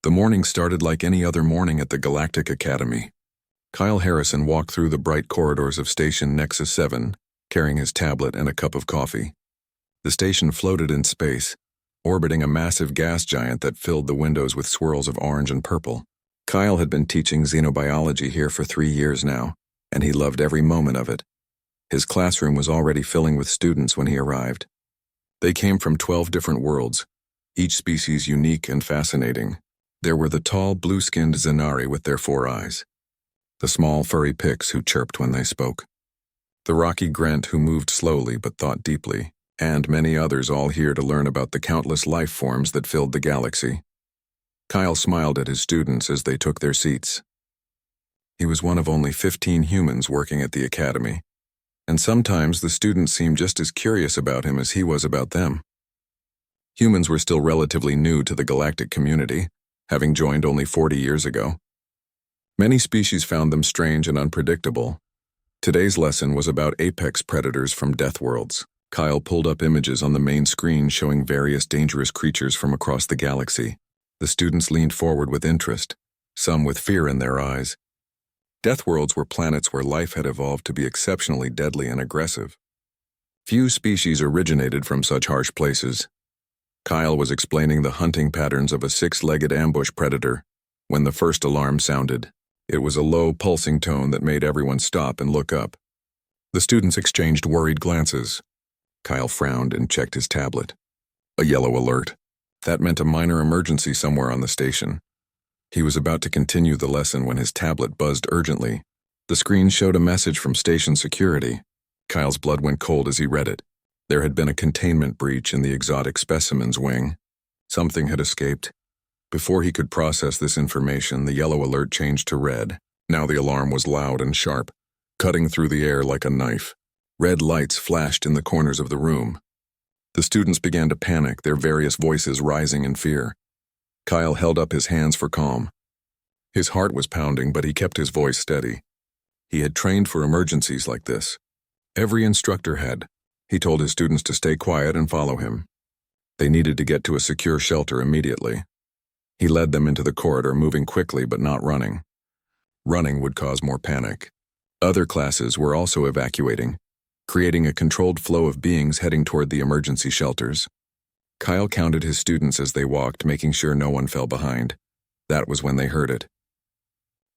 The morning started like any other morning at the Galactic Academy. Kyle Harrison walked through the bright corridors of Station Nexus 7, carrying his tablet and a cup of coffee. The station floated in space, orbiting a massive gas giant that filled the windows with swirls of orange and purple. Kyle had been teaching xenobiology here for 3 years now, and he loved every moment of it. His classroom was already filling with students when he arrived. They came from 12 different worlds, each species unique and fascinating. There were the tall, blue-skinned Zenari with their 4 eyes, the small, furry Pix who chirped when they spoke, the rocky Grent who moved slowly but thought deeply, and many others, all here to learn about the countless life forms that filled the galaxy. Kyle smiled at his students as they took their seats. He was one of only 15 humans working at the academy, and sometimes the students seemed just as curious about him as he was about them. Humans were still relatively new to the galactic community, having joined only 40 years ago. Many species found them strange and unpredictable. Today's lesson was about apex predators from deathworlds. Kyle pulled up images on the main screen showing various dangerous creatures from across the galaxy. The students leaned forward with interest, some with fear in their eyes. Deathworlds were planets where life had evolved to be exceptionally deadly and aggressive. Few species originated from such harsh places. Kyle was explaining the hunting patterns of a 6-legged ambush predator when the first alarm sounded. It was a low, pulsing tone that made everyone stop and look up. The students exchanged worried glances. Kyle frowned and checked his tablet. A yellow alert. That meant a minor emergency somewhere on the station. He was about to continue the lesson when his tablet buzzed urgently. The screen showed a message from station security. Kyle's blood went cold as he read it. There had been a containment breach in the exotic specimens wing. Something had escaped. Before he could process this information, the yellow alert changed to red. Now the alarm was loud and sharp, cutting through the air like a knife. Red lights flashed in the corners of the room. The students began to panic, their various voices rising in fear. Kyle held up his hands for calm. His heart was pounding, but he kept his voice steady. He had trained for emergencies like this. Every instructor had. He told his students to stay quiet and follow him. They needed to get to a secure shelter immediately. He led them into the corridor, moving quickly but not running. Running would cause more panic. Other classes were also evacuating, creating a controlled flow of beings heading toward the emergency shelters. Kyle counted his students as they walked, making sure no one fell behind. That was when they heard it.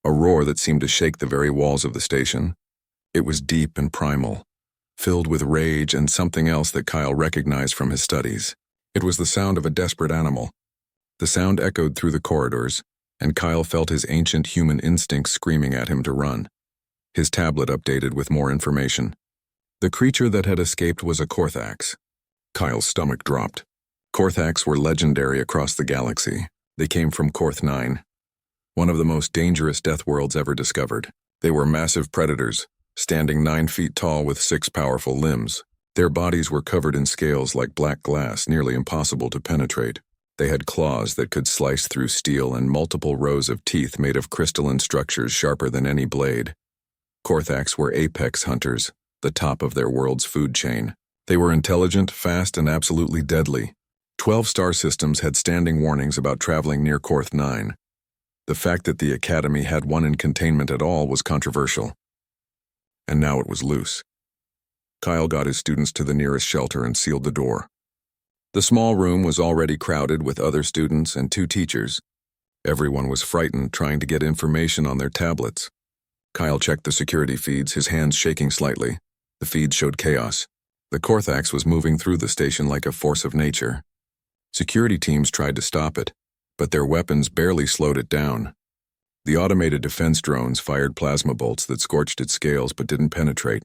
A roar that seemed to shake the very walls of the station. It was deep and primal, filled with rage and something else that Kyle recognized from his studies. It was the sound of a desperate animal. The sound echoed through the corridors, and Kyle felt his ancient human instincts screaming at him to run. His tablet updated with more information. The creature that had escaped was a Korthax. Kyle's stomach dropped. Korthax were legendary across the galaxy. They came from Korth 9, one of the most dangerous deathworlds ever discovered. They were massive predators, standing 9 feet tall with 6 powerful limbs. Their bodies were covered in scales like black glass, nearly impossible to penetrate. They had claws that could slice through steel and multiple rows of teeth made of crystalline structures sharper than any blade. Korthax were apex hunters, the top of their world's food chain. They were intelligent, fast, and absolutely deadly. 12 star systems had standing warnings about traveling near Korth 9. The fact that the Academy had one in containment at all was controversial. And now it was loose. Kyle got his students to the nearest shelter and sealed the door. The small room was already crowded with other students and 2 teachers. Everyone was frightened, trying to get information on their tablets. Kyle checked the security feeds, his hands shaking slightly. The feeds showed chaos. The Korthax was moving through the station like a force of nature. Security teams tried to stop it, but their weapons barely slowed it down. The automated defense drones fired plasma bolts that scorched its scales but didn't penetrate.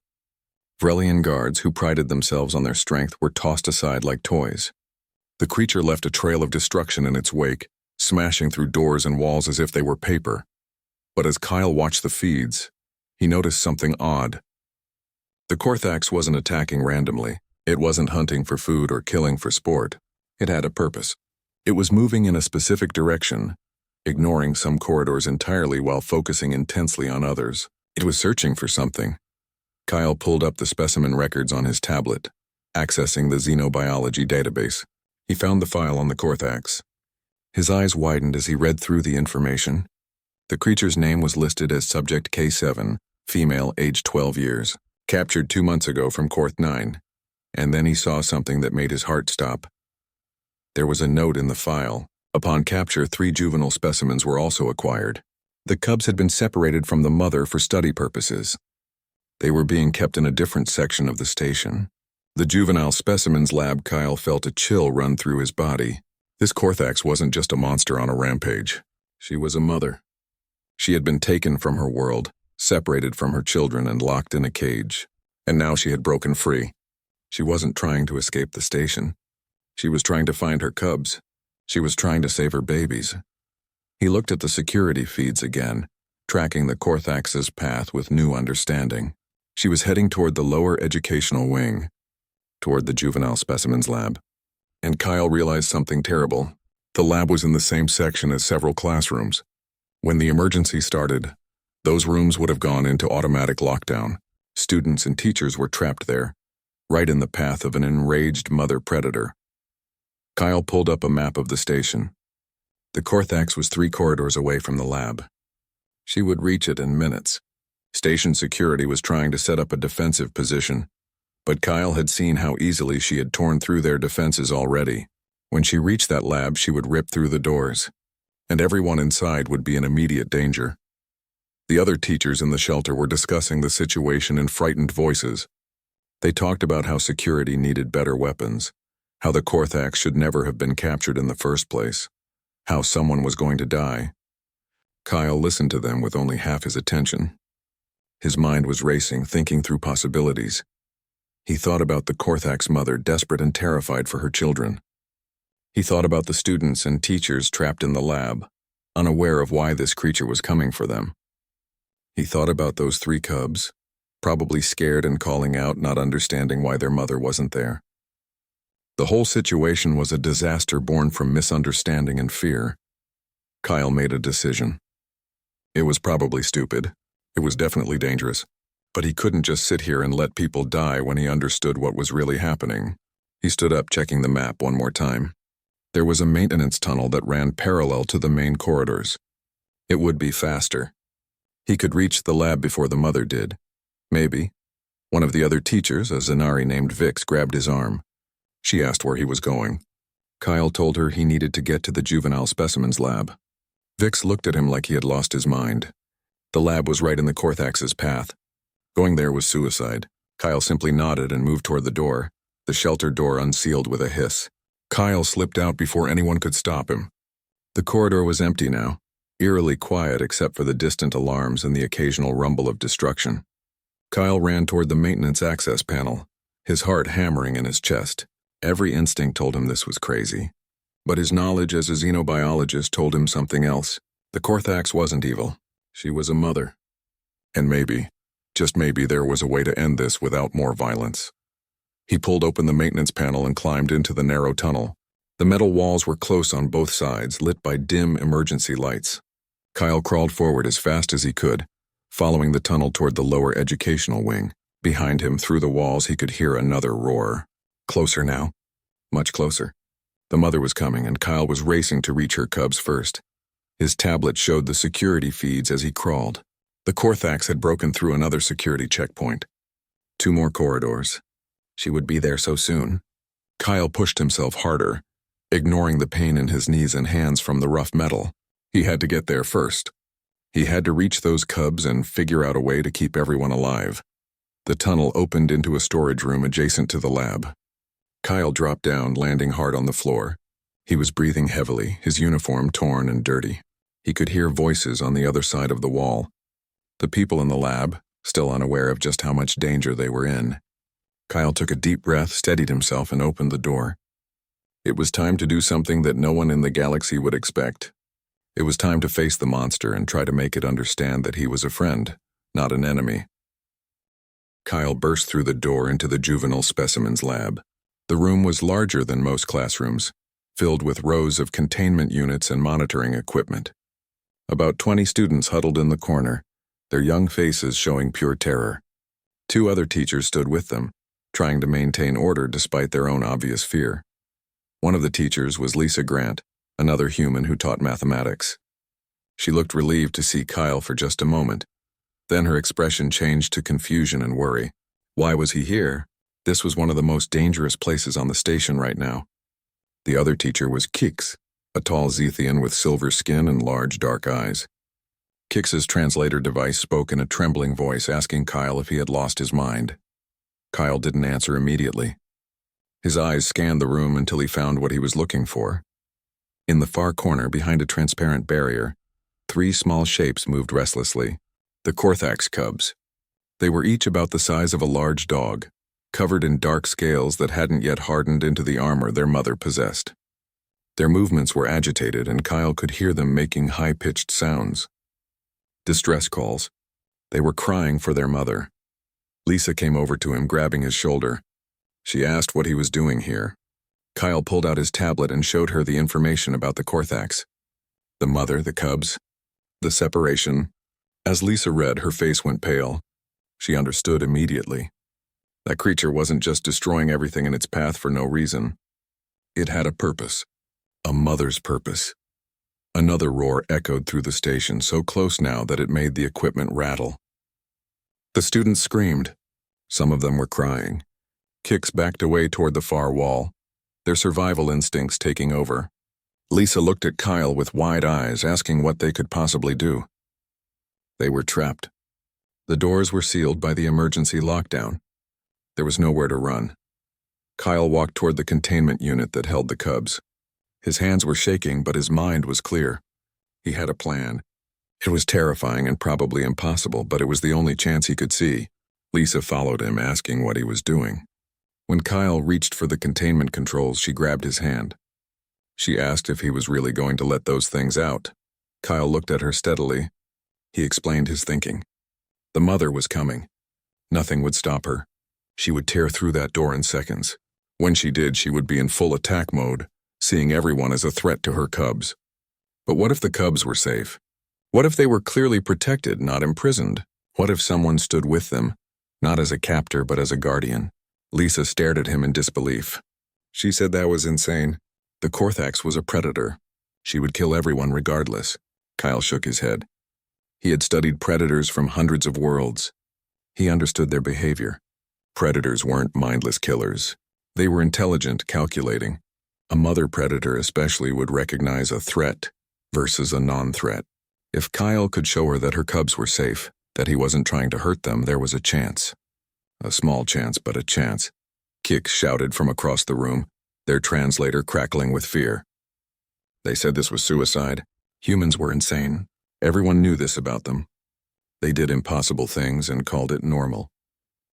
Vrelian guards who prided themselves on their strength were tossed aside like toys. The creature left a trail of destruction in its wake, smashing through doors and walls as if they were paper. But as Kyle watched the feeds, he noticed something odd. The Korthax wasn't attacking randomly. It wasn't hunting for food or killing for sport. It had a purpose. It was moving in a specific direction, ignoring some corridors entirely while focusing intensely on others. It was searching for something. Kyle pulled up the specimen records on his tablet, accessing the xenobiology database. He found the file on the Korthax. His eyes widened as he read through the information. The creature's name was listed as Subject K7, female, age 12 years, captured 2 months ago from Corth 9. And then he saw something that made his heart stop. There was a note in the file. Upon capture, 3 juvenile specimens were also acquired. The cubs had been separated from the mother for study purposes. They were being kept in a different section of the station. The juvenile specimens lab. Kyle felt a chill run through his body. This Korthax wasn't just a monster on a rampage. She was a mother. She had been taken from her world, separated from her children and locked in a cage. And now she had broken free. She wasn't trying to escape the station. She was trying to find her cubs. She was trying to save her babies. He looked at the security feeds again, tracking the Korthax's path with new understanding. She was heading toward the lower educational wing, toward the juvenile specimens lab. And Kyle realized something terrible. The lab was in the same section as several classrooms. When the emergency started, those rooms would have gone into automatic lockdown. Students and teachers were trapped there, right in the path of an enraged mother predator. Kyle pulled up a map of the station. The Korthax was 3 corridors away from the lab. She would reach it in minutes. Station security was trying to set up a defensive position, but Kyle had seen how easily she had torn through their defenses already. When she reached that lab, she would rip through the doors, and everyone inside would be in immediate danger. The other teachers in the shelter were discussing the situation in frightened voices. They talked about how security needed better weapons, how the Korthax should never have been captured in the first place, how someone was going to die. Kyle listened to them with only half his attention. His mind was racing, thinking through possibilities. He thought about the Korthax mother, desperate and terrified for her children. He thought about the students and teachers trapped in the lab, unaware of why this creature was coming for them. He thought about those 3 cubs, probably scared and calling out, not understanding why their mother wasn't there. The whole situation was a disaster born from misunderstanding and fear. Kyle made a decision. It was probably stupid. It was definitely dangerous. But he couldn't just sit here and let people die when he understood what was really happening. He stood up, checking the map one more time. There was a maintenance tunnel that ran parallel to the main corridors. It would be faster. He could reach the lab before the mother did. Maybe. One of the other teachers, a Zanari named Vix, grabbed his arm. She asked where he was going. Kyle told her he needed to get to the juvenile specimens lab. Vix looked at him like he had lost his mind. The lab was right in the Korthax's path. Going there was suicide. Kyle simply nodded and moved toward the door. The shelter door unsealed with a hiss. Kyle slipped out before anyone could stop him. The corridor was empty now, eerily quiet except for the distant alarms and the occasional rumble of destruction. Kyle ran toward the maintenance access panel, his heart hammering in his chest. Every instinct told him this was crazy. But his knowledge as a xenobiologist told him something else. The Korthax wasn't evil. She was a mother. And maybe, just maybe, there was a way to end this without more violence. He pulled open the maintenance panel and climbed into the narrow tunnel. The metal walls were close on both sides, lit by dim emergency lights. Kyle crawled forward as fast as he could, following the tunnel toward the lower educational wing. Behind him, through the walls, he could hear another roar. Closer now. Much closer. The mother was coming, and Kyle was racing to reach her cubs first. His tablet showed the security feeds as he crawled. The Korthax had broken through another security checkpoint. 2 more corridors. She would be there so soon. Kyle pushed himself harder, ignoring the pain in his knees and hands from the rough metal. He had to get there first. He had to reach those cubs and figure out a way to keep everyone alive. The tunnel opened into a storage room adjacent to the lab. Kyle dropped down, landing hard on the floor. He was breathing heavily, his uniform torn and dirty. He could hear voices on the other side of the wall. The people in the lab, still unaware of just how much danger they were in. Kyle took a deep breath, steadied himself, and opened the door. It was time to do something that no one in the galaxy would expect. It was time to face the monster and try to make it understand that he was a friend, not an enemy. Kyle burst through the door into the juvenile specimens lab. The room was larger than most classrooms, filled with rows of containment units and monitoring equipment. About 20 students huddled in the corner, their young faces showing pure terror. 2 other teachers stood with them, trying to maintain order despite their own obvious fear. One of the teachers was Lisa Grant, another human who taught mathematics. She looked relieved to see Kyle for just a moment. Then her expression changed to confusion and worry. Why was he here? This was one of the most dangerous places on the station right now. The other teacher was Kix, a tall Zethian with silver skin and large dark eyes. Kix's translator device spoke in a trembling voice, asking Kyle if he had lost his mind. Kyle didn't answer immediately. His eyes scanned the room until he found what he was looking for. In the far corner, behind a transparent barrier, 3 small shapes moved restlessly. The Korthax cubs. They were each about the size of a large dog, covered in dark scales that hadn't yet hardened into the armor their mother possessed. Their movements were agitated, and Kyle could hear them making high-pitched sounds. Distress calls. They were crying for their mother. Lisa came over to him, grabbing his shoulder. She asked what he was doing here. Kyle pulled out his tablet and showed her the information about the Korthax. The mother, the cubs, the separation. As Lisa read, her face went pale. She understood immediately. That creature wasn't just destroying everything in its path for no reason. It had a purpose. A mother's purpose. Another roar echoed through the station, so close now that it made the equipment rattle. The students screamed. Some of them were crying. Kix backed away toward the far wall, their survival instincts taking over. Lisa looked at Kyle with wide eyes, asking what they could possibly do. They were trapped. The doors were sealed by the emergency lockdown. There was nowhere to run. Kyle walked toward the containment unit that held the cubs. His hands were shaking, but his mind was clear. He had a plan. It was terrifying and probably impossible, but it was the only chance he could see. Lisa followed him, asking what he was doing. When Kyle reached for the containment controls, she grabbed his hand. She asked if he was really going to let those things out. Kyle looked at her steadily. He explained his thinking. The mother was coming. Nothing would stop her. She would tear through that door in seconds. When she did, she would be in full attack mode, seeing everyone as a threat to her cubs. But what if the cubs were safe? What if they were clearly protected, not imprisoned? What if someone stood with them, not as a captor but as a guardian? Lisa stared at him in disbelief. She said that was insane. The Korthax was a predator. She would kill everyone regardless. Kyle shook his head. He had studied predators from hundreds of worlds. He understood their behavior. Predators weren't mindless killers. They were intelligent, calculating. A mother predator especially would recognize a threat versus a non-threat. If Kyle could show her that her cubs were safe, that he wasn't trying to hurt them, there was a chance. A small chance, but a chance. Kix shouted from across the room, their translator crackling with fear. They said this was suicide. Humans were insane. Everyone knew this about them. They did impossible things and called it normal.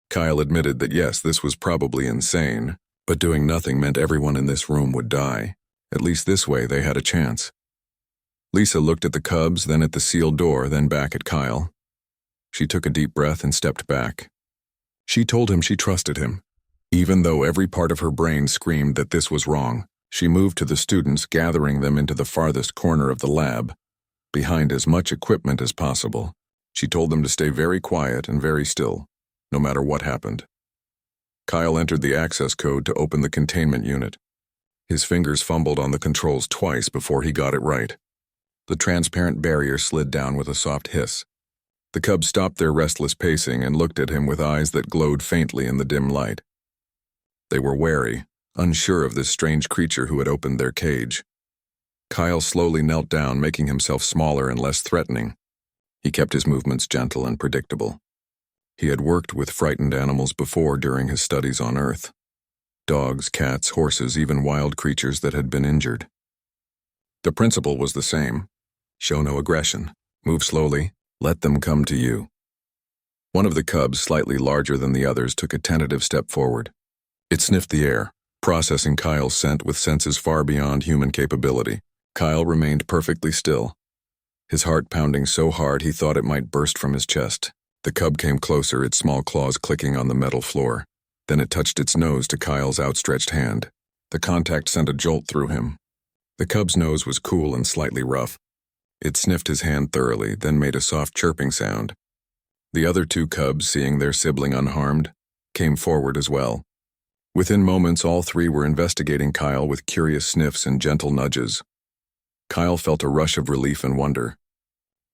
Kyle admitted that yes, this was probably insane, but doing nothing meant everyone in this room would die. At least this way they had a chance. Lisa looked at the cubs, then at the sealed door, then back at Kyle. She took a deep breath and stepped back. She told him she trusted him. Even though every part of her brain screamed that this was wrong, she moved to the students, gathering them into the farthest corner of the lab, behind as much equipment as possible. She told them to stay very quiet and very still, no matter what happened. Kyle entered the access code to open the containment unit. His fingers fumbled on the controls twice before he got it right. The transparent barrier slid down with a soft hiss. The cubs stopped their restless pacing and looked at him with eyes that glowed faintly in the dim light. They were wary, unsure of this strange creature who had opened their cage. Kyle slowly knelt down, making himself smaller and less threatening. He kept his movements gentle and predictable. He had worked with frightened animals before during his studies on Earth. Dogs, cats, horses, even wild creatures that had been injured. The principle was the same. Show no aggression. Move slowly. Let them come to you. One of the cubs, slightly larger than the others, took a tentative step forward. It sniffed the air, processing Kyle's scent with senses far beyond human capability. Kyle remained perfectly still, his heart pounding so hard he thought it might burst from his chest. The cub came closer, its small claws clicking on the metal floor. Then it touched its nose to Kyle's outstretched hand. The contact sent a jolt through him. The cub's nose was cool and slightly rough. It sniffed his hand thoroughly, then made a soft chirping sound. The other 2 cubs, seeing their sibling unharmed, came forward as well. Within moments, all 3 were investigating Kyle with curious sniffs and gentle nudges. Kyle felt a rush of relief and wonder.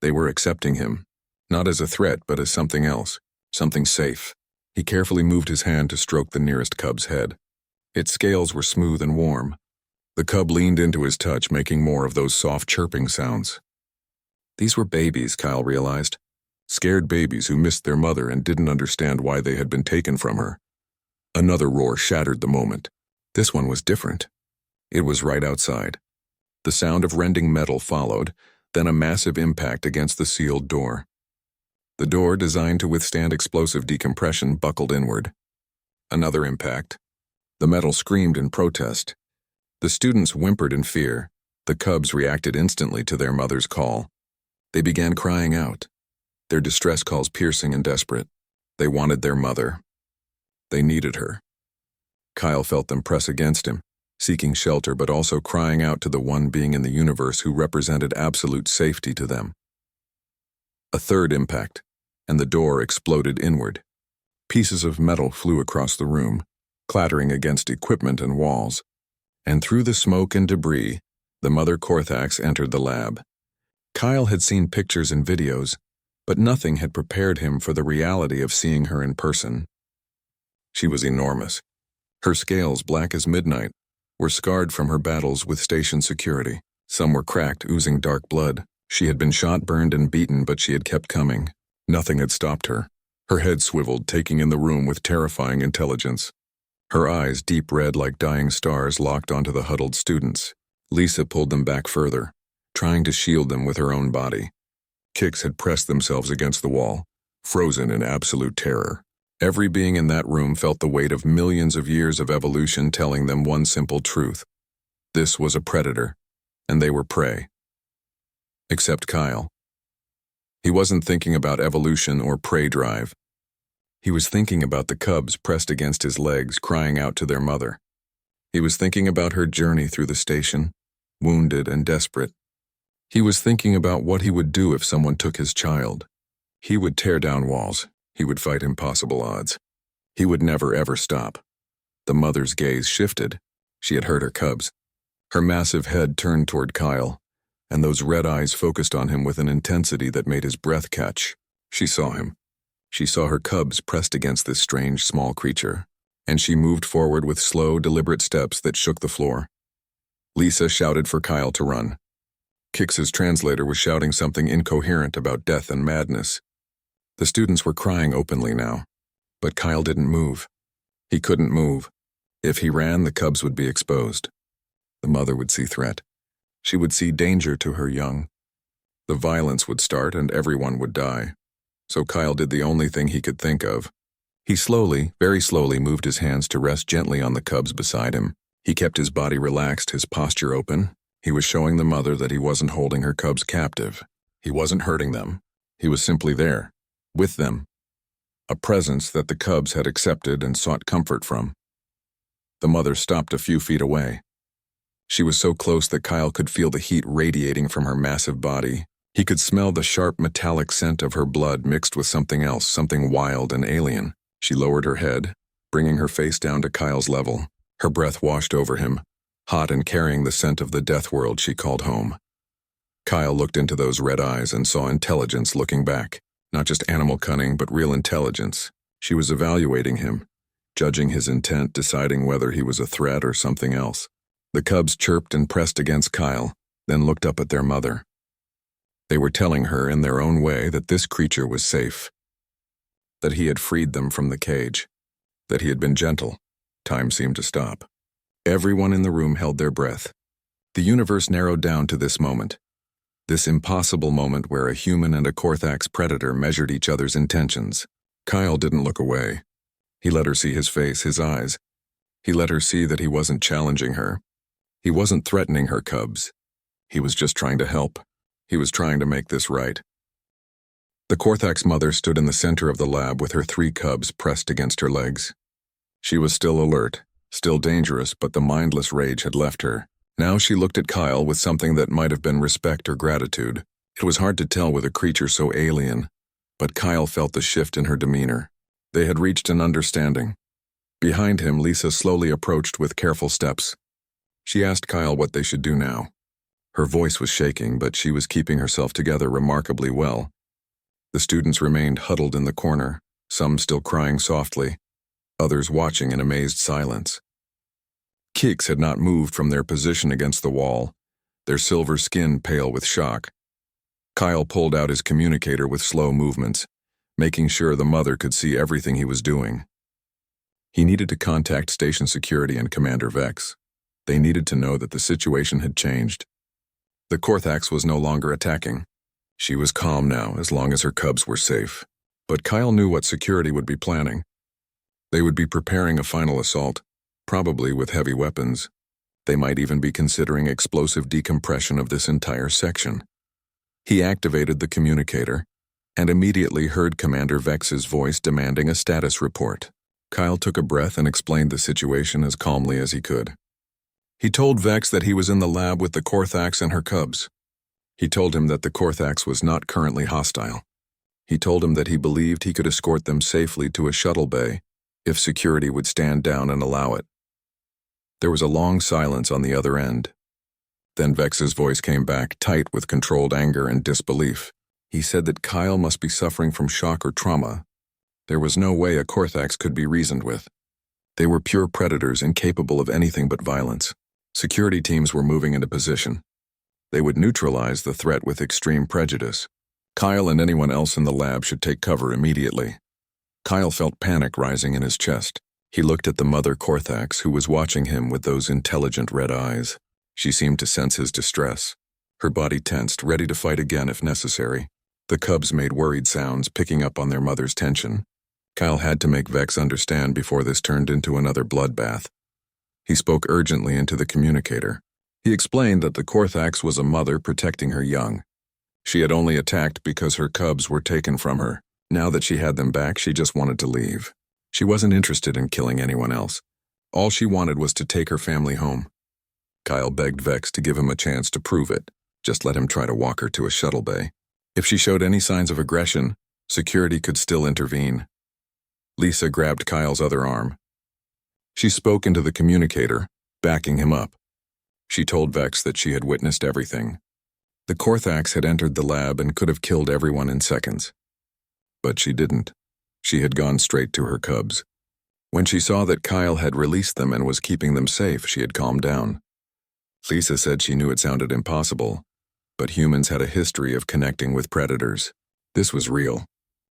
They were accepting him, not as a threat but as something else, something safe. He carefully moved his hand to stroke the nearest cub's head. Its scales were smooth and warm. The cub leaned into his touch, making more of those soft chirping sounds. These were babies, Kyle realized. Scared babies who missed their mother and didn't understand why they had been taken from her. Another roar shattered the moment. This one was different. It was right outside. The sound of rending metal followed, then a massive impact against the sealed door. The door, designed to withstand explosive decompression, buckled inward. Another impact. The metal screamed in protest. The students whimpered in fear. The cubs reacted instantly to their mother's call. They began crying out, their distress calls piercing and desperate. They wanted their mother. They needed her. Kyle felt them press against him, seeking shelter but also crying out to the one being in the universe who represented absolute safety to them. A third impact, and the door exploded inward. Pieces of metal flew across the room, clattering against equipment and walls. And through the smoke and debris, the Mother Korthax entered the lab. Kyle had seen pictures and videos, but nothing had prepared him for the reality of seeing her in person. She was enormous. Her scales, black as midnight, were scarred from her battles with station security. Some were cracked, oozing dark blood. She had been shot, burned, and beaten, but she had kept coming. Nothing had stopped her. Her head swiveled, taking in the room with terrifying intelligence. Her eyes, deep red like dying stars, locked onto the huddled students. Lisa pulled them back further, trying to shield them with her own body. Kicks had pressed themselves against the wall, frozen in absolute terror. Every being in that room felt the weight of millions of years of evolution telling them one simple truth. This was a predator, and they were prey. Except Kyle. He wasn't thinking about evolution or prey drive. He was thinking about the cubs pressed against his legs, crying out to their mother. He was thinking about her journey through the station, wounded and desperate. He was thinking about what he would do if someone took his child. He would tear down walls. He would fight impossible odds. He would never ever stop. The mother's gaze shifted. She had heard her cubs. Her massive head turned toward Kyle, and those red eyes focused on him with an intensity that made his breath catch. She saw him. She saw her cubs pressed against this strange, small creature, and she moved forward with slow, deliberate steps that shook the floor. Lisa shouted for Kyle to run. Kix's translator was shouting something incoherent about death and madness. The students were crying openly now, but Kyle didn't move. He couldn't move. If he ran, the cubs would be exposed. The mother would see threat. She would see danger to her young. The violence would start and everyone would die. So Kyle did the only thing he could think of. He slowly, very slowly moved his hands to rest gently on the cubs beside him. He kept his body relaxed, his posture open. He was showing the mother that he wasn't holding her cubs captive. He wasn't hurting them. He was simply there, with them. A presence that the cubs had accepted and sought comfort from. The mother stopped a few feet away. She was so close that Kyle could feel the heat radiating from her massive body. He could smell the sharp metallic scent of her blood mixed with something else, something wild and alien. She lowered her head, bringing her face down to Kyle's level. Her breath washed over him, hot and carrying the scent of the deathworld she called home. Kyle looked into those red eyes and saw intelligence looking back. Not just animal cunning, but real intelligence. She was evaluating him, judging his intent, deciding whether he was a threat or something else. The cubs chirped and pressed against Kyle, then looked up at their mother. They were telling her in their own way that this creature was safe, that he had freed them from the cage, that he had been gentle. Time seemed to stop. Everyone in the room held their breath. The universe narrowed down to this moment. This impossible moment where a human and a Korthax predator measured each other's intentions. Kyle didn't look away. He let her see his face, his eyes. He let her see that he wasn't challenging her. He wasn't threatening her cubs. He was just trying to help. He was trying to make this right. The Korthax mother stood in the center of the lab with her 3 cubs pressed against her legs. She was still alert, still dangerous, but the mindless rage had left her. Now she looked at Kyle with something that might have been respect or gratitude. It was hard to tell with a creature so alien, but Kyle felt the shift in her demeanor. They had reached an understanding. Behind him, Lisa slowly approached with careful steps. She asked Kyle what they should do now. Her voice was shaking, but she was keeping herself together remarkably well. The students remained huddled in the corner, some still crying softly, others watching in amazed silence. Keeks had not moved from their position against the wall, their silver skin pale with shock. Kyle pulled out his communicator with slow movements, making sure the mother could see everything he was doing. He needed to contact station security and Commander Vex. They needed to know that the situation had changed. The Korthax was no longer attacking. She was calm now, as long as her cubs were safe. But Kyle knew what security would be planning. They would be preparing a final assault, probably with heavy weapons. They might even be considering explosive decompression of this entire section. He activated the communicator and immediately heard Commander Vex's voice demanding a status report. Kyle took a breath and explained the situation as calmly as he could. He told Vex that he was in the lab with the Korthax and her cubs. He told him that the Korthax was not currently hostile. He told him that he believed he could escort them safely to a shuttle bay if security would stand down and allow it. There was a long silence on the other end. Then Vex's voice came back, tight with controlled anger and disbelief. He said that Kyle must be suffering from shock or trauma. There was no way a Korthax could be reasoned with. They were pure predators incapable of anything but violence. Security teams were moving into position. They would neutralize the threat with extreme prejudice. Kyle and anyone else in the lab should take cover immediately. Kyle felt panic rising in his chest. He looked at the mother Korthax, who was watching him with those intelligent red eyes. She seemed to sense his distress. Her body tensed, ready to fight again if necessary. The cubs made worried sounds, picking up on their mother's tension. Kyle had to make Vex understand before this turned into another bloodbath. He spoke urgently into the communicator. He explained that the Korthax was a mother protecting her young. She had only attacked because her cubs were taken from her. Now that she had them back, she just wanted to leave. She wasn't interested in killing anyone else. All she wanted was to take her family home. Kyle begged Vex to give him a chance to prove it. Just let him try to walk her to a shuttle bay. If she showed any signs of aggression, security could still intervene. Lisa grabbed Kyle's other arm. She spoke into the communicator, backing him up. She told Vex that she had witnessed everything. The Korthax had entered the lab and could have killed everyone in seconds. But she didn't. She had gone straight to her cubs. When she saw that Kyle had released them and was keeping them safe, she had calmed down. Lisa said she knew it sounded impossible, but humans had a history of connecting with predators. This was real.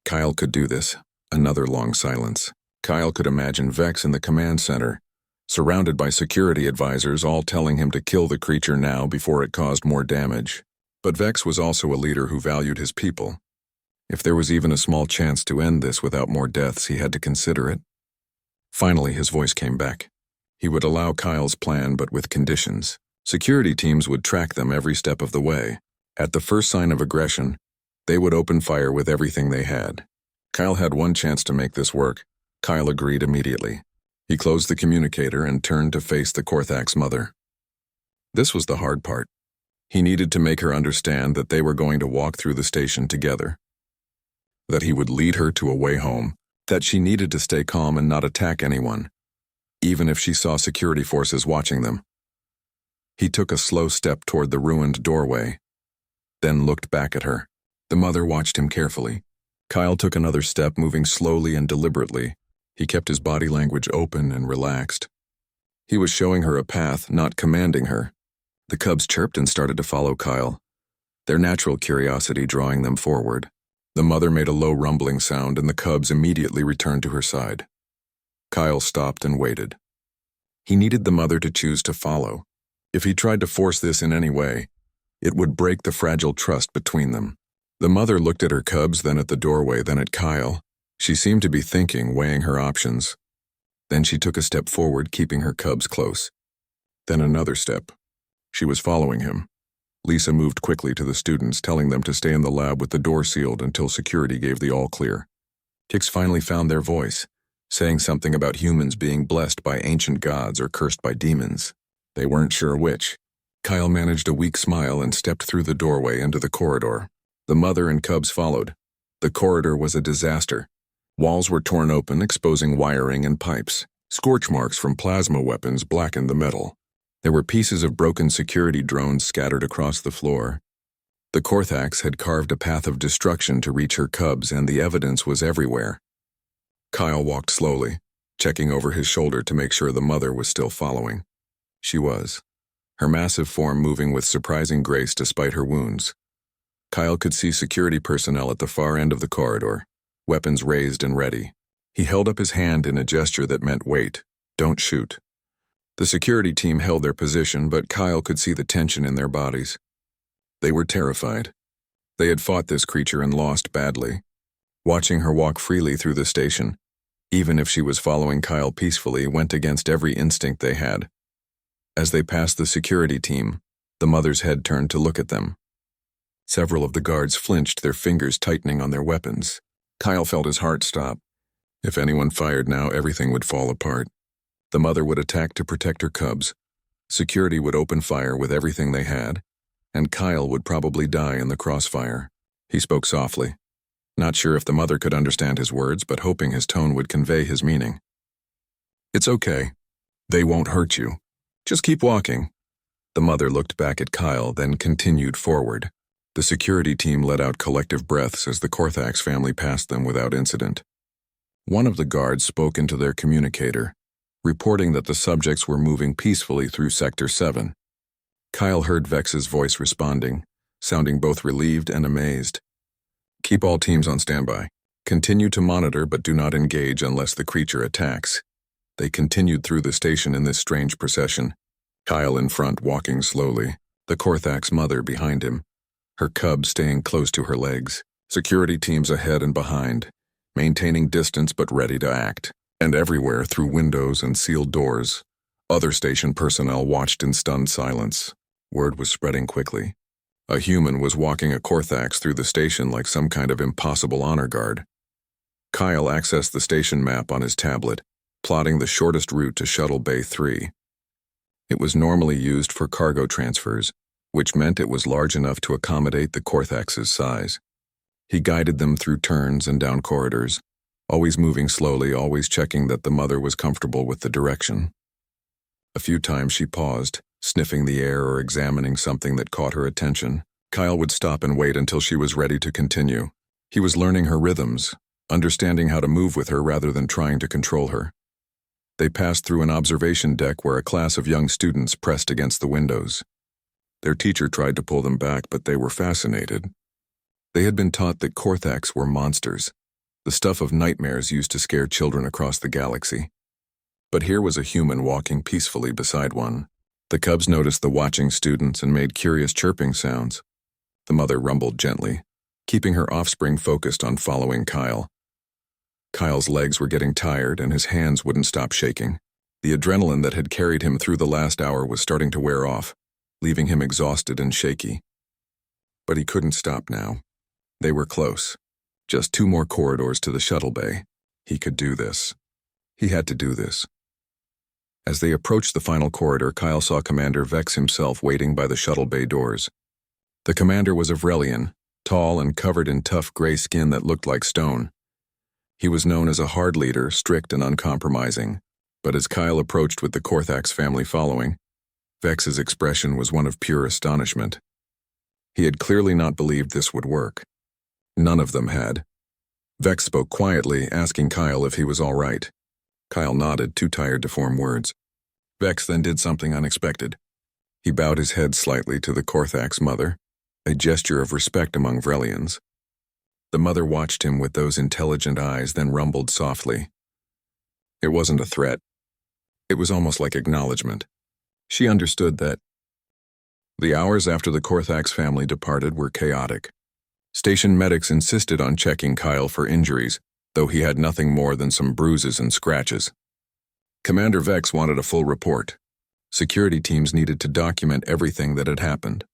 Kyle could do this. Another long silence. Kyle could imagine Vex in the command center, surrounded by security advisors all telling him to kill the creature now before it caused more damage. But Vex was also a leader who valued his people. If there was even a small chance to end this without more deaths, he had to consider it. Finally, his voice came back. He would allow Kyle's plan, but with conditions. Security teams would track them every step of the way. At the first sign of aggression, they would open fire with everything they had. Kyle had one chance to make this work. Kyle agreed immediately. He closed the communicator and turned to face the Korthax mother. This was the hard part. He needed to make her understand that they were going to walk through the station together. That he would lead her to a way home. That she needed to stay calm and not attack anyone, even if she saw security forces watching them. He took a slow step toward the ruined doorway, then looked back at her. The mother watched him carefully. Kyle took another step, moving slowly and deliberately. He kept his body language open and relaxed. He was showing her a path, not commanding her. The cubs chirped and started to follow Kyle, their natural curiosity drawing them forward. The mother made a low rumbling sound, and the cubs immediately returned to her side. Kyle stopped and waited. He needed the mother to choose to follow. If he tried to force this in any way, it would break the fragile trust between them. The mother looked at her cubs, then at the doorway, then at Kyle. She seemed to be thinking, weighing her options. Then she took a step forward, keeping her cubs close. Then another step. She was following him. Lisa moved quickly to the students, telling them to stay in the lab with the door sealed until security gave the all-clear. Kix finally found their voice, saying something about humans being blessed by ancient gods or cursed by demons. They weren't sure which. Kyle managed a weak smile and stepped through the doorway into the corridor. The mother and cubs followed. The corridor was a disaster. Walls were torn open, exposing wiring and pipes. Scorch marks from plasma weapons blackened the metal. There were pieces of broken security drones scattered across the floor. The Korthax had carved a path of destruction to reach her cubs, and the evidence was everywhere. Kyle walked slowly, checking over his shoulder to make sure the mother was still following. She was, her massive form moving with surprising grace despite her wounds. Kyle could see security personnel at the far end of the corridor, weapons raised and ready. He held up his hand in a gesture that meant wait, don't shoot. The security team held their position, but Kyle could see the tension in their bodies. They were terrified. They had fought this creature and lost badly. Watching her walk freely through the station, even if she was following Kyle peacefully, went against every instinct they had. As they passed the security team, the mother's head turned to look at them. Several of the guards flinched, their fingers tightening on their weapons. Kyle felt his heart stop. If anyone fired now, everything would fall apart. The mother would attack to protect her cubs. Security would open fire with everything they had, and Kyle would probably die in the crossfire. He spoke softly, not sure if the mother could understand his words, but hoping his tone would convey his meaning. It's okay. They won't hurt you. Just keep walking. The mother looked back at Kyle, then continued forward. The security team let out collective breaths as the Korthax family passed them without incident. One of the guards spoke into their communicator, reporting that the subjects were moving peacefully through Sector 7. Kyle heard Vex's voice responding, sounding both relieved and amazed. Keep all teams on standby. Continue to monitor, but do not engage unless the creature attacks. They continued through the station in this strange procession. Kyle in front, walking slowly, the Korthax mother behind him, her cub staying close to her legs, security teams ahead and behind, maintaining distance but ready to act. And everywhere, through windows and sealed doors, other station personnel watched in stunned silence. Word was spreading quickly. A human was walking a Korthax through the station like some kind of impossible honor guard. Kyle accessed the station map on his tablet, plotting the shortest route to Shuttle Bay 3. It was normally used for cargo transfers, which meant it was large enough to accommodate the Korthax's size. He guided them through turns and down corridors, always moving slowly, always checking that the mother was comfortable with the direction. A few times she paused, sniffing the air or examining something that caught her attention. Kyle would stop and wait until she was ready to continue. He was learning her rhythms, understanding how to move with her rather than trying to control her. They passed through an observation deck where a class of young students pressed against the windows. Their teacher tried to pull them back, but they were fascinated. They had been taught that Korthax were monsters, the stuff of nightmares used to scare children across the galaxy. But here was a human walking peacefully beside one. The cubs noticed the watching students and made curious chirping sounds. The mother rumbled gently, keeping her offspring focused on following Kyle. Kyle's legs were getting tired and his hands wouldn't stop shaking. The adrenaline that had carried him through the last hour was starting to wear off, leaving him exhausted and shaky. But he couldn't stop now. They were close. Just 2 more corridors to the shuttle bay. He could do this. He had to do this. As they approached the final corridor, Kyle saw Commander Vex himself waiting by the shuttle bay doors. The commander was Avrelian, tall and covered in tough gray skin that looked like stone. He was known as a hard leader, strict and uncompromising, but as Kyle approached with the Korthax family following, Vex's expression was one of pure astonishment. He had clearly not believed this would work. None of them had. Vex spoke quietly, asking Kyle if he was all right. Kyle nodded, too tired to form words. Vex then did something unexpected. He bowed his head slightly to the Korthax mother, a gesture of respect among Vrelians. The mother watched him with those intelligent eyes, then rumbled softly. It wasn't a threat. It was almost like acknowledgement. She understood that. The hours after the Korthax family departed were chaotic. Station medics insisted on checking Kyle for injuries, though he had nothing more than some bruises and scratches. Commander Vex wanted a full report. Security teams needed to document everything that had happened.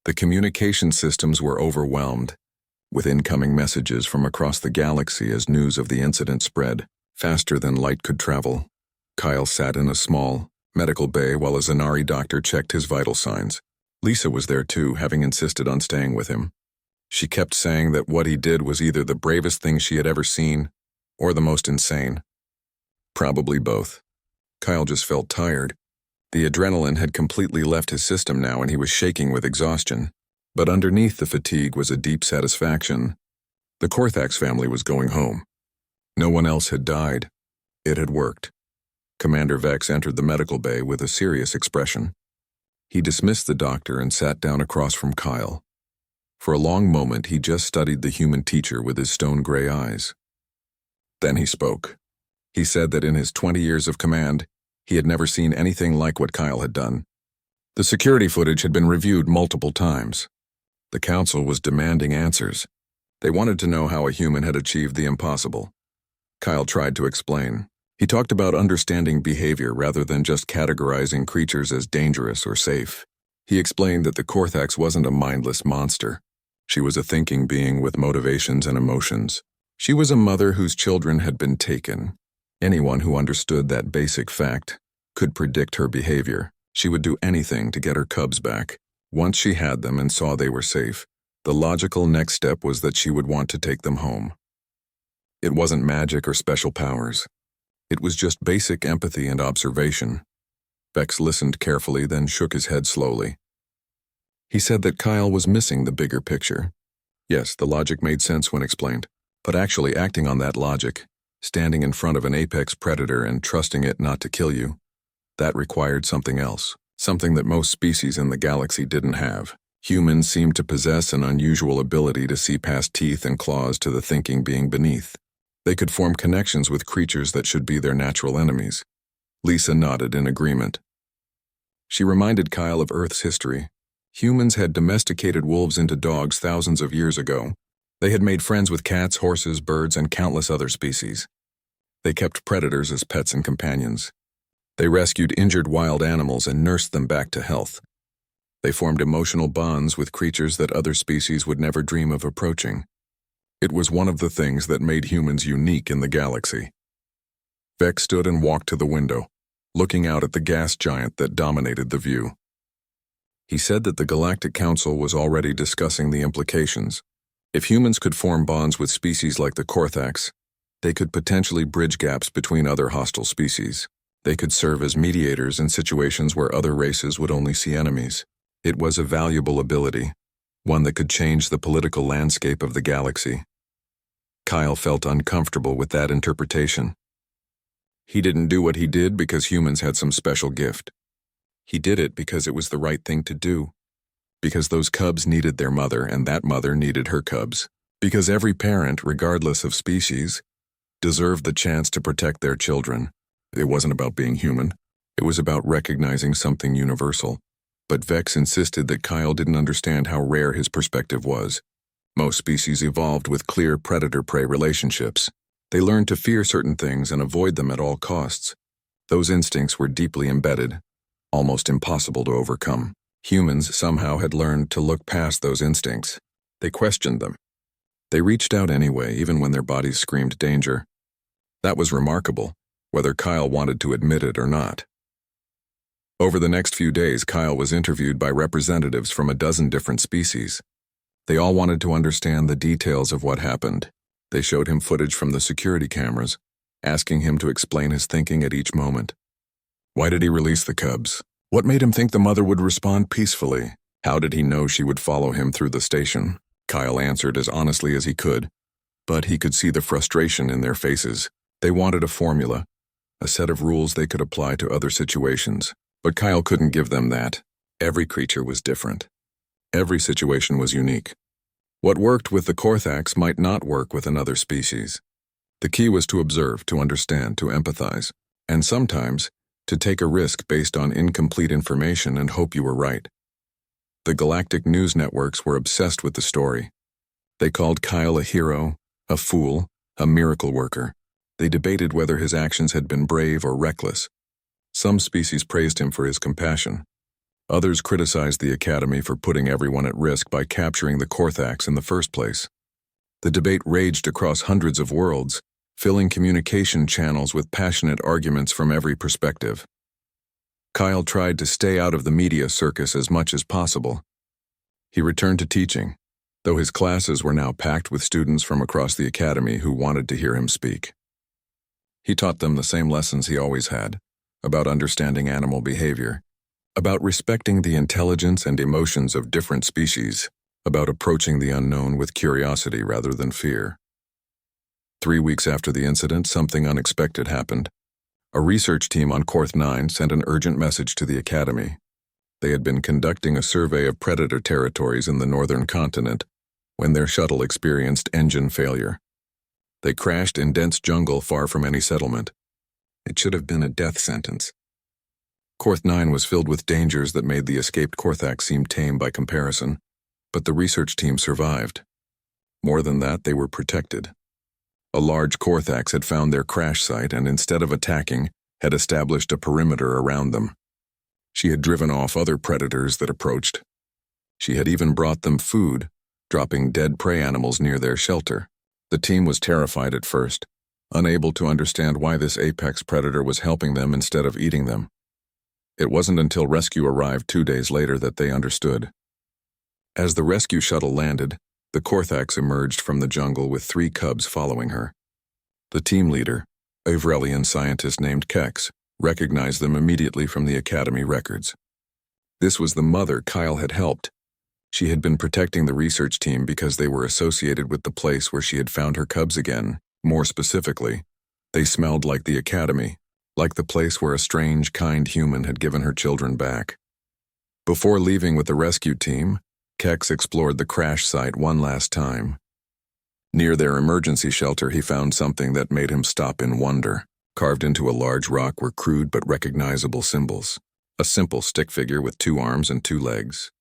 The communication systems were overwhelmed, with incoming messages from across the galaxy as news of the incident spread, faster than light could travel. Kyle sat in a small, medical bay while a Zanari doctor checked his vital signs. Lisa was there too, having insisted on staying with him. She kept saying that what he did was either the bravest thing she had ever seen, or the most insane. Probably both. Kyle just felt tired. The adrenaline had completely left his system now and he was shaking with exhaustion. But underneath the fatigue was a deep satisfaction. The Korthax family was going home. No one else had died. It had worked. Commander Vex entered the medical bay with a serious expression. He dismissed the doctor and sat down across from Kyle. For a long moment, he just studied the human teacher with his stone-gray eyes. Then he spoke. He said that in his 20 years of command, he had never seen anything like what Kyle had done. The security footage had been reviewed multiple times. The council was demanding answers. They wanted to know how a human had achieved the impossible. Kyle tried to explain. He talked about understanding behavior rather than just categorizing creatures as dangerous or safe. He explained that the Korthax wasn't a mindless monster. She was a thinking being with motivations and emotions. She was a mother whose children had been taken. Anyone who understood that basic fact could predict her behavior. She would do anything to get her cubs back. Once she had them and saw they were safe, the logical next step was that she would want to take them home. It wasn't magic or special powers. It was just basic empathy and observation. Vex listened carefully, then shook his head slowly. He said that Kyle was missing the bigger picture. Yes, the logic made sense when explained, but actually acting on that logic, standing in front of an apex predator and trusting it not to kill you, that required something else, something that most species in the galaxy didn't have. Humans seemed to possess an unusual ability to see past teeth and claws to the thinking being beneath. They could form connections with creatures that should be their natural enemies. Lisa nodded in agreement. She reminded Kyle of Earth's history. Humans had domesticated wolves into dogs thousands of years ago. They had made friends with cats, horses, birds, and countless other species. They kept predators as pets and companions. They rescued injured wild animals and nursed them back to health. They formed emotional bonds with creatures that other species would never dream of approaching. It was one of the things that made humans unique in the galaxy. Vex stood and walked to the window, looking out at the gas giant that dominated the view. He said that the Galactic Council was already discussing the implications. If humans could form bonds with species like the Korthax, they could potentially bridge gaps between other hostile species. They could serve as mediators in situations where other races would only see enemies. It was a valuable ability, one that could change the political landscape of the galaxy. Kyle felt uncomfortable with that interpretation. He didn't do what he did because humans had some special gift. He did it because it was the right thing to do. Because those cubs needed their mother and that mother needed her cubs. Because every parent, regardless of species, deserved the chance to protect their children. It wasn't about being human. It was about recognizing something universal. But Vex insisted that Kyle didn't understand how rare his perspective was. Most species evolved with clear predator-prey relationships. They learned to fear certain things and avoid them at all costs. Those instincts were deeply embedded, almost impossible to overcome. Humans somehow had learned to look past those instincts. They questioned them. They reached out anyway, even when their bodies screamed danger. That was remarkable, whether Kyle wanted to admit it or not. Over the next few days, Kyle was interviewed by representatives from a dozen different species. They all wanted to understand the details of what happened. They showed him footage from the security cameras, asking him to explain his thinking at each moment. Why did he release the cubs? What made him think the mother would respond peacefully? How did he know she would follow him through the station? Kyle answered as honestly as he could, but he could see the frustration in their faces. They wanted a formula, a set of rules they could apply to other situations. But Kyle couldn't give them that. Every creature was different. Every situation was unique. What worked with the Korthax might not work with another species. The key was to observe, to understand, to empathize, and sometimes to take a risk based on incomplete information and hope you were right. The galactic news networks were obsessed with the story. They called Kyle a hero, a fool, a miracle worker. They debated whether his actions had been brave or reckless. Some species praised him for his compassion. Others criticized the Academy for putting everyone at risk by capturing the Korthax in the first place. The debate raged across hundreds of worlds, filling communication channels with passionate arguments from every perspective. Kyle tried to stay out of the media circus as much as possible. He returned to teaching, though his classes were now packed with students from across the Academy who wanted to hear him speak. He taught them the same lessons he always had: about understanding animal behavior, about respecting the intelligence and emotions of different species, about approaching the unknown with curiosity rather than fear. 3 weeks after the incident, something unexpected happened. A research team on Korth 9 sent an urgent message to the Academy. They had been conducting a survey of predator territories in the northern continent when their shuttle experienced engine failure. They crashed in dense jungle far from any settlement. It should have been a death sentence. Korth 9 was filled with dangers that made the escaped Korthax seem tame by comparison, but the research team survived. More than that, they were protected. A large Korthax had found their crash site and instead of attacking, had established a perimeter around them. She had driven off other predators that approached. She had even brought them food, dropping dead prey animals near their shelter. The team was terrified at first, unable to understand why this apex predator was helping them instead of eating them. It wasn't until rescue arrived 2 days later that they understood. As the rescue shuttle landed, the Korthax emerged from the jungle with 3 cubs following her. The team leader, a Vrelian scientist named Kex, recognized them immediately from the Academy records. This was the mother Kyle had helped. She had been protecting the research team because they were associated with the place where she had found her cubs again. More specifically, they smelled like the Academy, like the place where a strange, kind human had given her children back. Before leaving with the rescue team, Kex explored the crash site one last time. Near their emergency shelter, he found something that made him stop in wonder. Carved into a large rock were crude but recognizable symbols. A simple stick figure with 2 arms and 2 legs.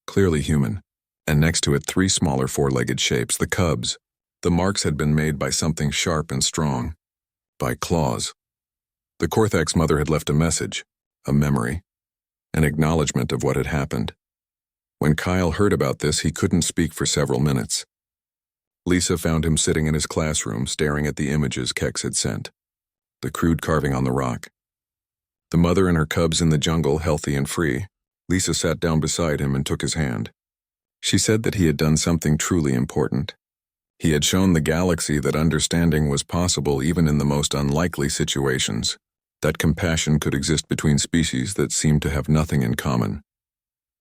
Clearly human, and next to it 3 smaller 4-legged shapes, the cubs. The marks had been made by something sharp and strong. By claws. The Korthax mother had left a message, a memory, an acknowledgement of what had happened. When Kyle heard about this, he couldn't speak for several minutes. Lisa found him sitting in his classroom, staring at the images Kex had sent. The crude carving on the rock. The mother and her cubs in the jungle, healthy and free. Lisa sat down beside him and took his hand. She said that he had done something truly important. He had shown the galaxy that understanding was possible even in the most unlikely situations, that compassion could exist between species that seemed to have nothing in common.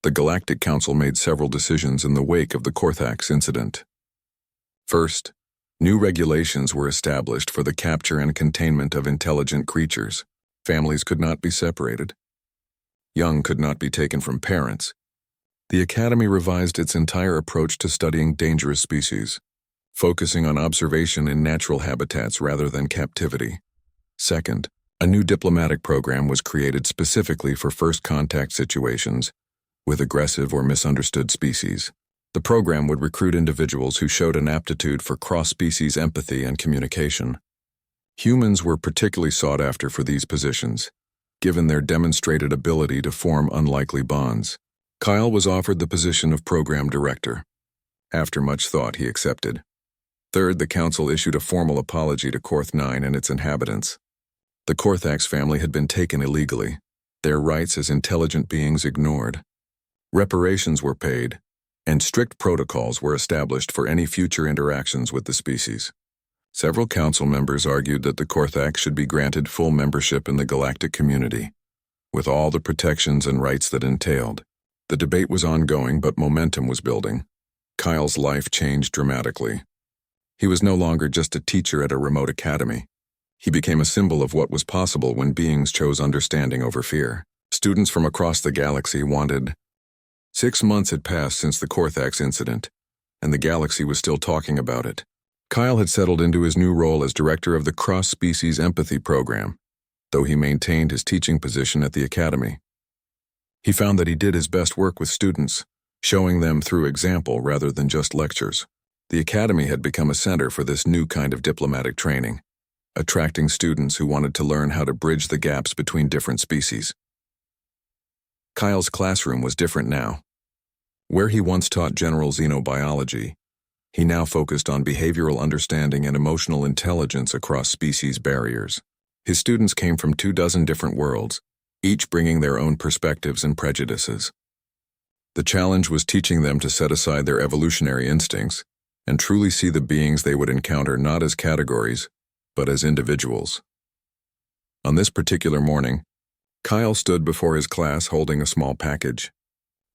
The Galactic Council made several decisions in the wake of the Korthax incident. First, new regulations were established for the capture and containment of intelligent creatures. Families could not be separated. Young could not be taken from parents. The Academy revised its entire approach to studying dangerous species, focusing on observation in natural habitats rather than captivity. Second, a new diplomatic program was created specifically for first contact situations with aggressive or misunderstood species. The program would recruit individuals who showed an aptitude for cross-species empathy and communication. Humans were particularly sought after for these positions, given their demonstrated ability to form unlikely bonds. Kyle was offered the position of program director. After much thought, he accepted. Third, the council issued a formal apology to Korth 9 and its inhabitants. The Korthax family had been taken illegally, their rights as intelligent beings ignored. Reparations were paid, and strict protocols were established for any future interactions with the species. Several council members argued that the Korthax should be granted full membership in the galactic community, with all the protections and rights that entailed. The debate was ongoing, but momentum was building. Kyle's life changed dramatically. He was no longer just a teacher at a remote academy. He became a symbol of what was possible when beings chose understanding over fear. Students from across the galaxy wanted. 6 months had passed since the Korthax incident, and the galaxy was still talking about it. Kyle had settled into his new role as director of the Cross-Species Empathy Program, though he maintained his teaching position at the academy. He found that he did his best work with students, showing them through example rather than just lectures. The academy had become a center for this new kind of diplomatic training, attracting students who wanted to learn how to bridge the gaps between different species. Kyle's classroom was different now. Where he once taught general xenobiology, he now focused on behavioral understanding and emotional intelligence across species barriers. His students came from 24 different worlds, each bringing their own perspectives and prejudices. The challenge was teaching them to set aside their evolutionary instincts and truly see the beings they would encounter not as categories, but as individuals. On this particular morning, Kyle stood before his class holding a small package.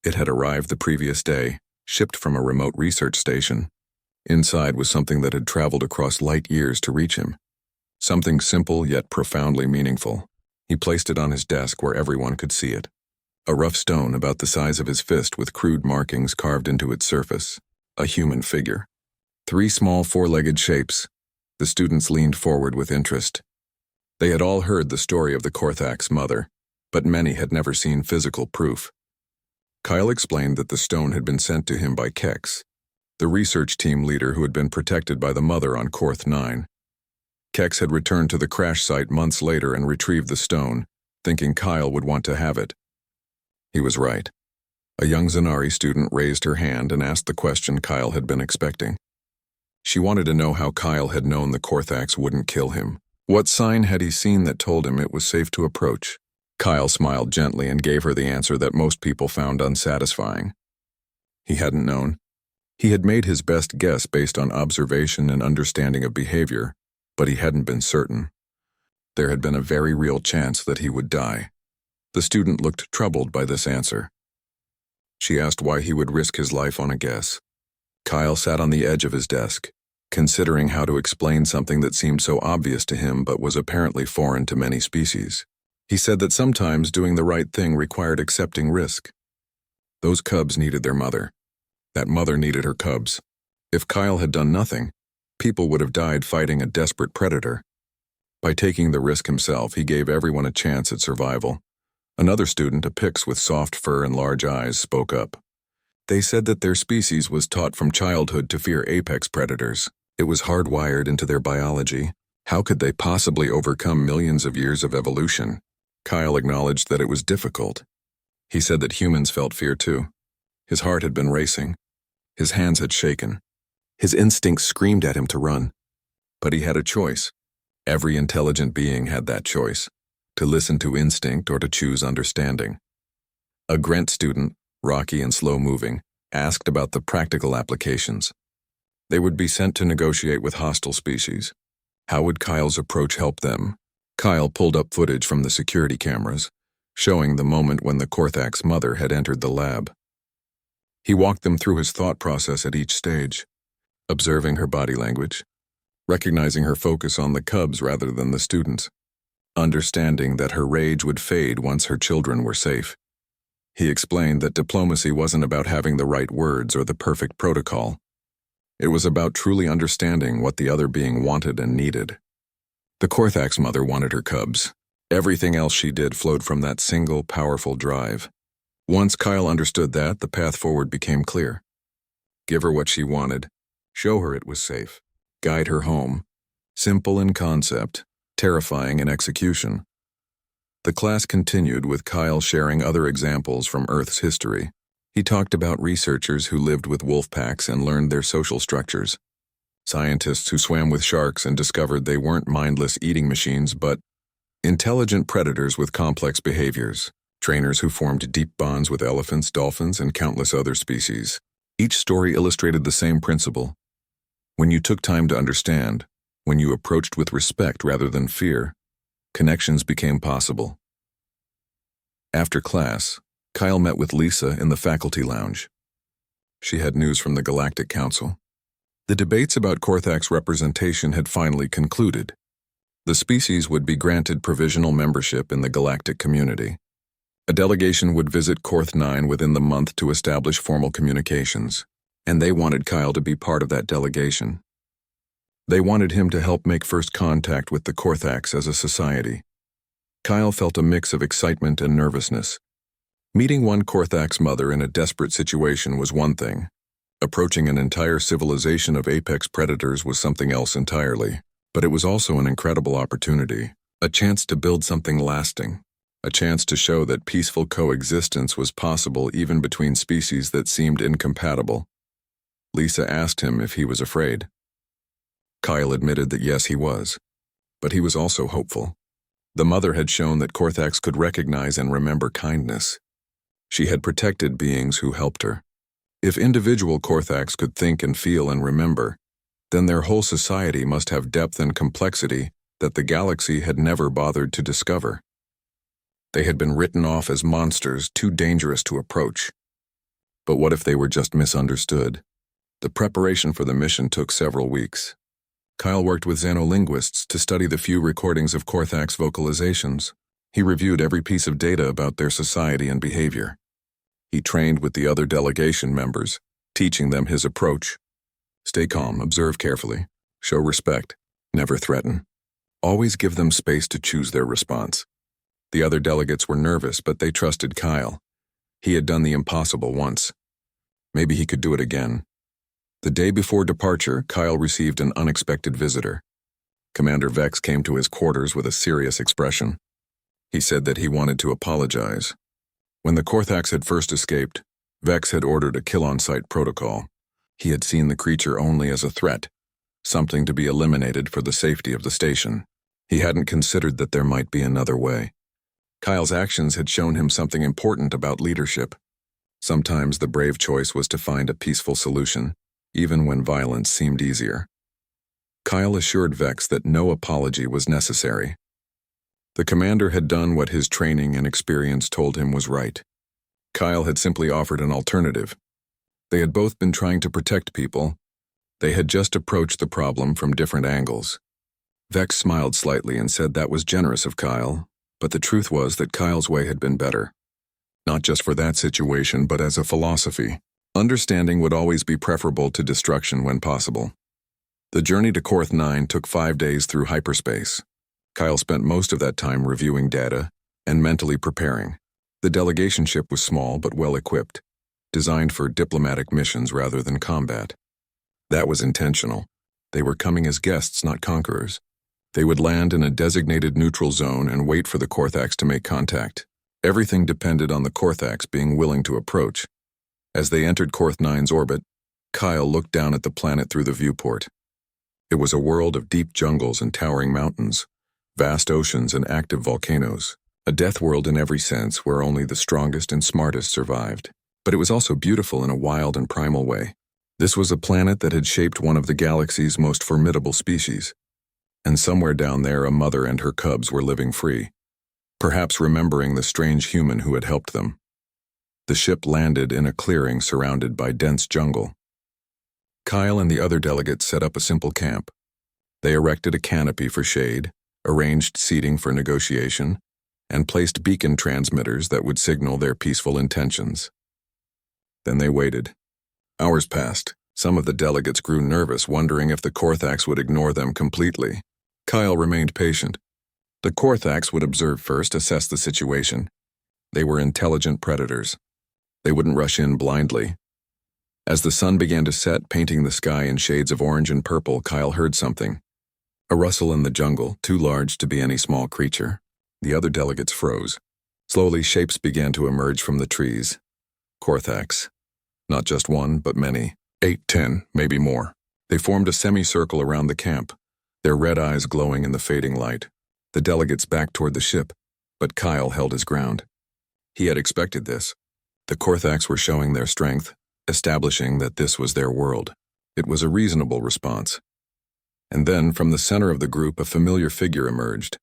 It had arrived the previous day, shipped from a remote research station. Inside was something that had traveled across light years to reach him. Something simple yet profoundly meaningful. He placed it on his desk where everyone could see it. A rough stone about the size of his fist with crude markings carved into its surface. A human figure. 3 small 4-legged shapes. The students leaned forward with interest. They had all heard the story of the Korthak's mother, but many had never seen physical proof. Kyle explained that the stone had been sent to him by Kex, the research team leader who had been protected by the mother on Korth 9. Kex had returned to the crash site months later and retrieved the stone, thinking Kyle would want to have it. He was right. A young Zanari student raised her hand and asked the question Kyle had been expecting. She wanted to know how Kyle had known the Korthaks wouldn't kill him. What sign had he seen that told him it was safe to approach? Kyle smiled gently and gave her the answer that most people found unsatisfying. He hadn't known. He had made his best guess based on observation and understanding of behavior, but he hadn't been certain. There had been a very real chance that he would die. The student looked troubled by this answer. She asked why he would risk his life on a guess. Kyle sat on the edge of his desk, considering how to explain something that seemed so obvious to him but was apparently foreign to many species. He said that sometimes doing the right thing required accepting risk. Those cubs needed their mother. That mother needed her cubs. If Kyle had done nothing, people would have died fighting a desperate predator. By taking the risk himself, he gave everyone a chance at survival. Another student, a Pix with soft fur and large eyes, spoke up. They said that their species was taught from childhood to fear apex predators. It was hardwired into their biology. How could they possibly overcome millions of years of evolution? Kyle acknowledged that it was difficult. He said that humans felt fear too. His heart had been racing. His hands had shaken. His instincts screamed at him to run. But he had a choice. Every intelligent being had that choice. To listen to instinct or to choose understanding. A Grant student, rocky and slow-moving, asked about the practical applications. They would be sent to negotiate with hostile species. How would Kyle's approach help them? Kyle pulled up footage from the security cameras, showing the moment when the Korthak's mother had entered the lab. He walked them through his thought process at each stage, observing her body language, recognizing her focus on the cubs rather than the students, understanding that her rage would fade once her children were safe. He explained that diplomacy wasn't about having the right words or the perfect protocol. It was about truly understanding what the other being wanted and needed. The Korthak's mother wanted her cubs. Everything else she did flowed from that single, powerful drive. Once Kyle understood that, the path forward became clear. Give her what she wanted, show her it was safe, guide her home. Simple in concept, terrifying in execution. The class continued with Kyle sharing other examples from Earth's history. He talked about researchers who lived with wolf packs and learned their social structures. Scientists who swam with sharks and discovered they weren't mindless eating machines but intelligent predators with complex behaviors. Trainers who formed deep bonds with elephants, dolphins, and countless other species. Each story illustrated the same principle. When you took time to understand, when you approached with respect rather than fear, connections became possible. After class, Kyle met with Lisa in the faculty lounge. She had news from the Galactic Council. The debates about Korthak's representation had finally concluded. The species would be granted provisional membership in the galactic community. A delegation would visit Korth 9 within the month to establish formal communications, and they wanted Kyle to be part of that delegation. They wanted him to help make first contact with the Korthaks as a society. Kyle felt a mix of excitement and nervousness. Meeting one Korthak's mother in a desperate situation was one thing. Approaching an entire civilization of apex predators was something else entirely. But it was also an incredible opportunity, a chance to build something lasting, a chance to show that peaceful coexistence was possible even between species that seemed incompatible. Lisa asked him if he was afraid. Kyle admitted that yes, he was. But he was also hopeful. The mother had shown that Korthaks could recognize and remember kindness. She had protected beings who helped her. If individual Korthaks could think and feel and remember, then their whole society must have depth and complexity that the galaxy had never bothered to discover. They had been written off as monsters too dangerous to approach. But what if they were just misunderstood? The preparation for the mission took several weeks. Kyle worked with xenolinguists to study the few recordings of Korthak's vocalizations. He reviewed every piece of data about their society and behavior. He trained with the other delegation members, teaching them his approach. Stay calm, observe carefully, show respect, never threaten. Always give them space to choose their response. The other delegates were nervous, but they trusted Kyle. He had done the impossible once. Maybe he could do it again. The day before departure, Kyle received an unexpected visitor. Commander Vex came to his quarters with a serious expression. He said that he wanted to apologize. When the Korthaks had first escaped, Vex had ordered a kill-on-sight protocol. He had seen the creature only as a threat, something to be eliminated for the safety of the station. He hadn't considered that there might be another way. Kyle's actions had shown him something important about leadership. Sometimes the brave choice was to find a peaceful solution, even when violence seemed easier. Kyle assured Vex that no apology was necessary. The commander had done what his training and experience told him was right. Kyle had simply offered an alternative. They had both been trying to protect people. They had just approached the problem from different angles. Vex smiled slightly and said that was generous of Kyle, but the truth was that Kyle's way had been better. Not just for that situation, but as a philosophy. Understanding would always be preferable to destruction when possible. The journey to Korth 9 took 5 days through hyperspace. Kyle spent most of that time reviewing data and mentally preparing. The delegation ship was small but well-equipped, designed for diplomatic missions rather than combat. That was intentional. They were coming as guests, not conquerors. They would land in a designated neutral zone and wait for the Korthaks to make contact. Everything depended on the Korthaks being willing to approach. As they entered Korth 9's orbit, Kyle looked down at the planet through the viewport. It was a world of deep jungles and towering mountains, vast oceans and active volcanoes, a death world in every sense where only the strongest and smartest survived. But it was also beautiful in a wild and primal way. This was a planet that had shaped one of the galaxy's most formidable species. And somewhere down there a mother and her cubs were living free, perhaps remembering the strange human who had helped them. The ship landed in a clearing surrounded by dense jungle. Kyle and the other delegates set up a simple camp. They erected a canopy for shade, arranged seating for negotiation, and placed beacon transmitters that would signal their peaceful intentions. Then they waited. Hours passed. Some of the delegates grew nervous, wondering if the Korthaks would ignore them completely. Kyle remained patient. The Korthaks would observe first, assess the situation. They were intelligent predators. They wouldn't rush in blindly. As the sun began to set, painting the sky in shades of orange and purple, Kyle heard something. A rustle in the jungle, too large to be any small creature. The other delegates froze. Slowly, shapes began to emerge from the trees. Korthaks. Not just one, but many. 8, 10, maybe more. They formed a semicircle around the camp, their red eyes glowing in the fading light. The delegates backed toward the ship, but Kyle held his ground. He had expected this. The Korthaks were showing their strength, establishing that this was their world. It was a reasonable response. And then, from the center of the group, a familiar figure emerged.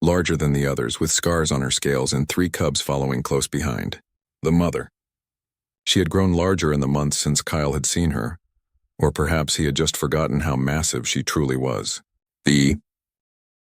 Larger than the others, with scars on her scales and 3 cubs following close behind. The mother. She had grown larger in the months since Kyle had seen her, or perhaps he had just forgotten how massive she truly was. The